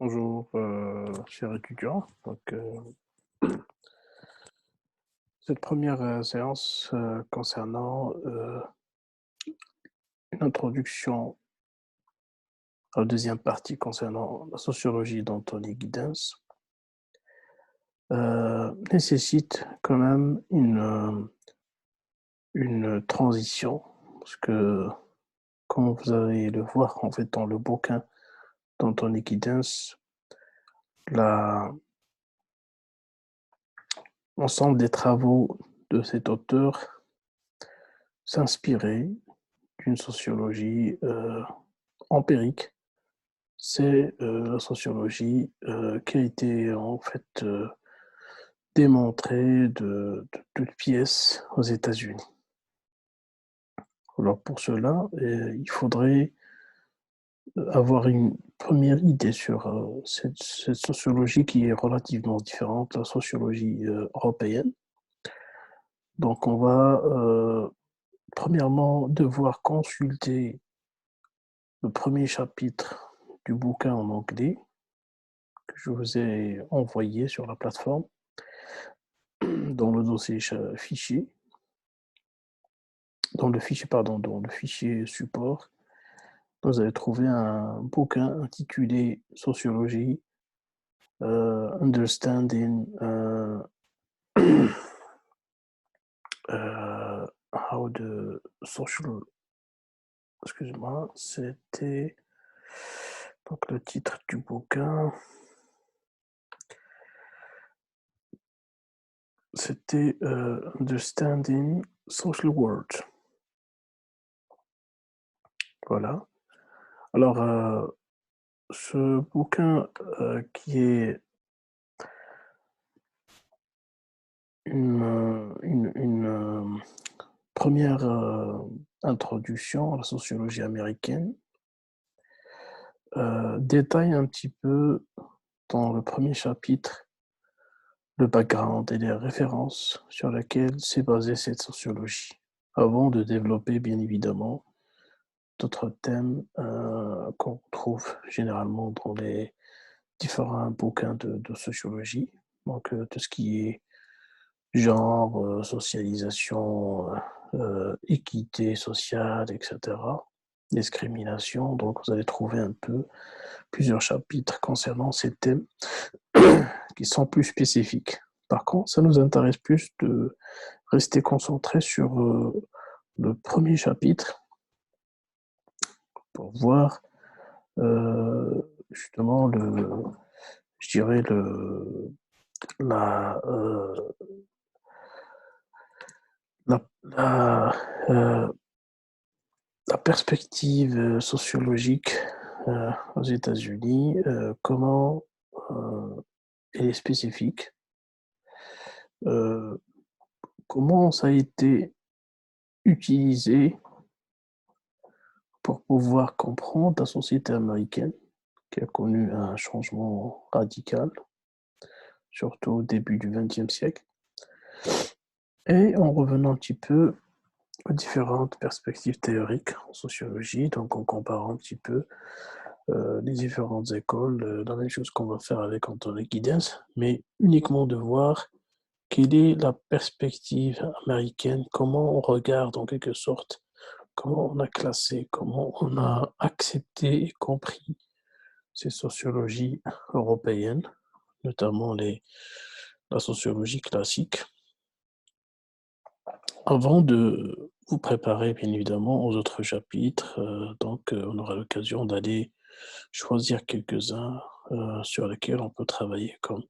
Bonjour, chers étudiants. Cette première séance concernant une introduction à la deuxième partie concernant la sociologie d'Anthony Giddens nécessite quand même une transition, parce que, comme vous allez le voir en fait dans le bouquin d'Anthony Giddens, la- l'ensemble des travaux de cet auteur s'inspiraient d'une sociologie empirique. C'est la sociologie qui a été en fait démontrée de toutes pièces aux États-Unis. Alors pour cela, il faudrait avoir une première idée sur cette sociologie qui est relativement différente de la sociologie européenne. Donc on va premièrement devoir consulter le premier chapitre du bouquin en anglais que je vous ai envoyé sur la plateforme dans le dossier fichier, dans le fichier support. Vous allez trouver un bouquin intitulé Sociologie, Understanding how the social. Excusez-moi, c'était donc le titre du bouquin. C'était Understanding Social World. Voilà. Alors, ce bouquin qui est une première introduction à la sociologie américaine, détaille un petit peu dans le premier chapitre le background et les références sur lesquelles s'est basée cette sociologie, avant de développer bien évidemment d'autres thèmes qu'on trouve généralement dans les différents bouquins de sociologie. Donc tout ce qui est genre, socialisation, équité sociale, etc. Discrimination. Donc vous allez trouver un peu plusieurs chapitres concernant ces thèmes qui sont plus spécifiques. Par contre, ça nous intéresse plus de rester concentré sur le premier chapitre pour voir justement je dirais la, euh, la, la, euh, la perspective sociologique aux États-Unis, comment elle est spécifique, euh, comment ça a été utilisé pour pouvoir comprendre la société américaine qui a connu un changement radical, surtout au début du XXe siècle, et en revenant un petit peu aux différentes perspectives théoriques en sociologie, donc en comparant un petit peu les différentes écoles, la même chose qu'on va faire avec Anthony Giddens, mais uniquement de voir quelle est la perspective américaine, comment on regarde en quelque sorte, comment on a classé, comment on a accepté et compris ces sociologies européennes, notamment la sociologie classique, avant de vous préparer bien évidemment aux autres chapitres. Donc on aura l'occasion d'aller choisir quelques-uns sur lesquels on peut travailler comme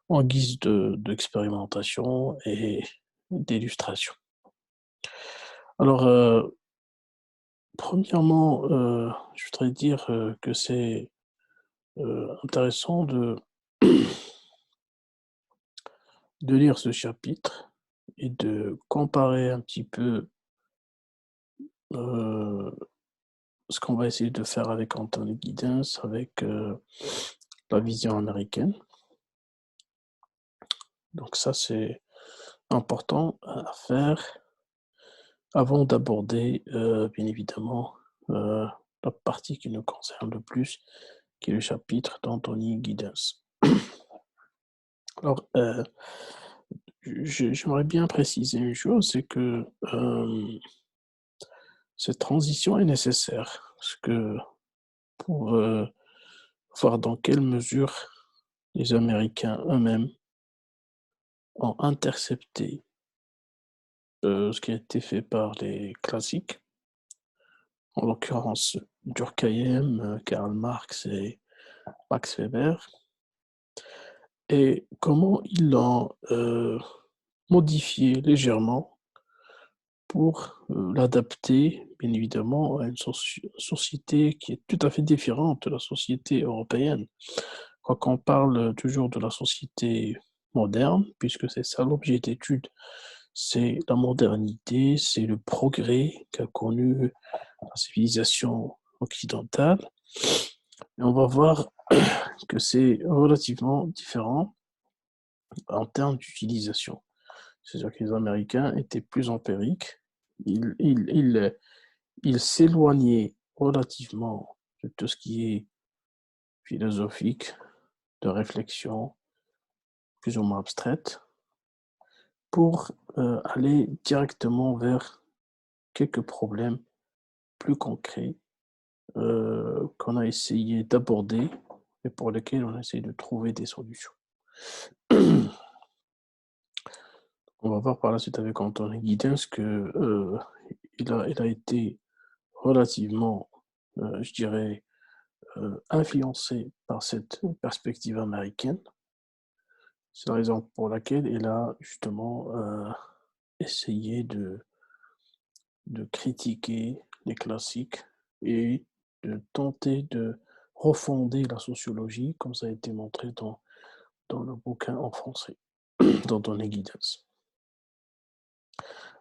en guise d'expérimentation et d'illustration. Alors, premièrement, je voudrais dire que c'est intéressant de lire ce chapitre et de comparer un petit peu euh, ce qu'on va essayer de faire avec Anthony Giddens, avec la vision américaine. Donc ça, c'est important à faire avant d'aborder, bien évidemment, la partie qui nous concerne le plus, qui est le chapitre d'Anthony Giddens. Alors, j'aimerais bien préciser une chose, c'est que cette transition est nécessaire, parce que pour voir dans quelle mesure les Américains eux-mêmes ont intercepté ce qui a été fait par les classiques, en l'occurrence Durkheim, Karl Marx et Max Weber, et comment ils l'ont modifié légèrement pour l'adapter, bien évidemment, à une société qui est tout à fait différente de la société européenne. Quand on parle toujours de la société moderne, puisque c'est ça l'objet d'étude, c'est la modernité, c'est le progrès qu'a connu la civilisation occidentale. Et on va voir que c'est relativement différent en termes d'utilisation. C'est-à-dire que les Américains étaient plus empiriques, ils s'éloignaient relativement de tout ce qui est philosophique, de réflexion plus ou moins abstraite, pour aller directement vers quelques problèmes plus concrets qu'on a essayé d'aborder et pour lesquels on a essayé de trouver des solutions. On va voir par la suite avec Anthony Giddens que il a été relativement, je dirais, influencé par cette perspective américaine. C'est la raison pour laquelle il a justement essayé de critiquer les classiques et de tenter de refonder la sociologie, comme ça a été montré dans le bouquin en français d'Anthony Giddens.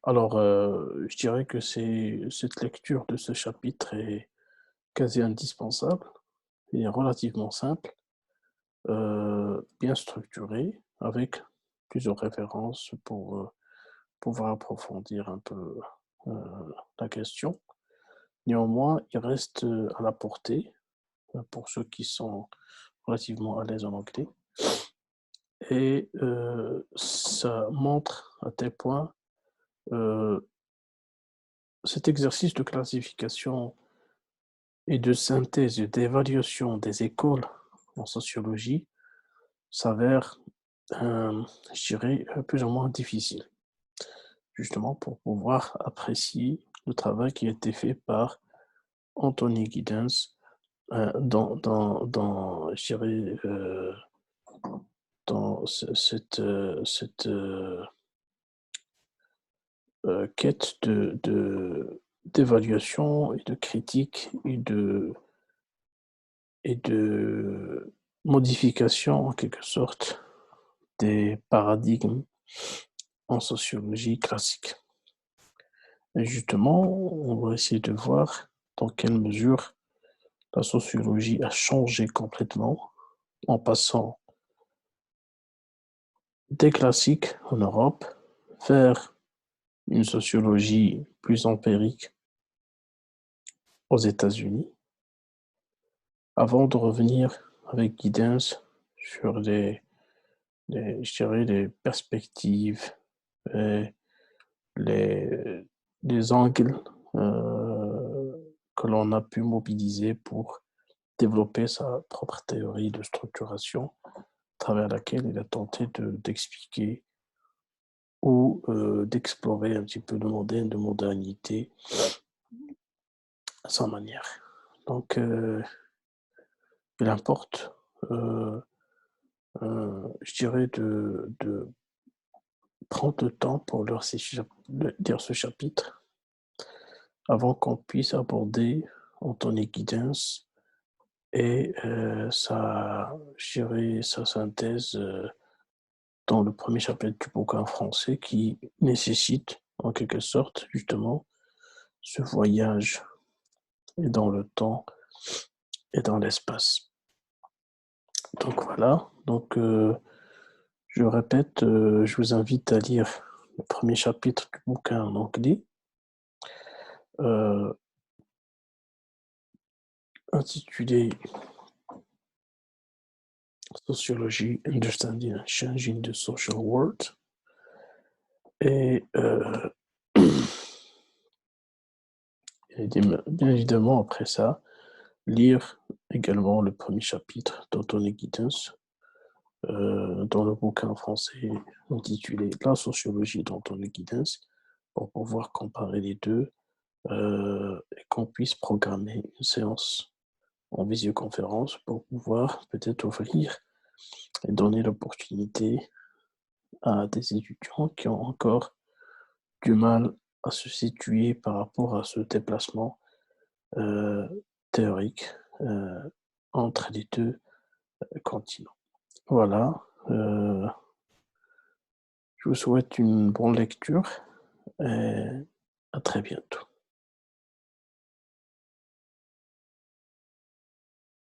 Alors, je dirais que cette lecture de ce chapitre est quasi indispensable. Il est relativement simple, bien structuré, avec plusieurs références pour pouvoir approfondir un peu la question. Néanmoins, il reste à la portée pour ceux qui sont relativement à l'aise en anglais. Et ça montre à tel point cet exercice de classification et de synthèse et d'évaluation des écoles en sociologie s'avère, je dirais, plus ou moins difficile, justement pour pouvoir apprécier le travail qui a été fait par Anthony Giddens je dirais, dans cette quête d'évaluation et de critique et de modification, en quelque sorte, des paradigmes en sociologie classique. Et justement, on va essayer de voir dans quelle mesure la sociologie a changé complètement en passant des classiques en Europe vers une sociologie plus empirique aux États-Unis, avant de revenir avec Giddens sur je dirais, les perspectives et les, les angles que l'on a pu mobiliser pour développer sa propre théorie de structuration, à travers laquelle il a tenté d'expliquer ou d'explorer un petit peu le modèle de modernité à sa manière. Donc, il importe, je dirais, de prendre le temps pour lire ce chapitre avant qu'on puisse aborder Anthony Giddens et je dirais, sa synthèse dans le premier chapitre du bouquin français qui nécessite en quelque sorte justement ce voyage et dans le temps et dans l'espace. Donc voilà, donc je répète, je vous invite à lire le premier chapitre du bouquin en anglais, intitulé Sociology, Understanding and Changing the Social World. Et bien évidemment, après ça, lire également le premier chapitre d'Anthony Giddens, dans le bouquin français intitulé La sociologie d'Anthony Giddens, pour pouvoir comparer les deux et qu'on puisse programmer une séance en visioconférence pour pouvoir peut-être offrir et donner l'opportunité à des étudiants qui ont encore du mal à se situer par rapport à ce déplacement euh, théorique euh, entre les deux continents. Voilà, je vous souhaite une bonne lecture et à très bientôt.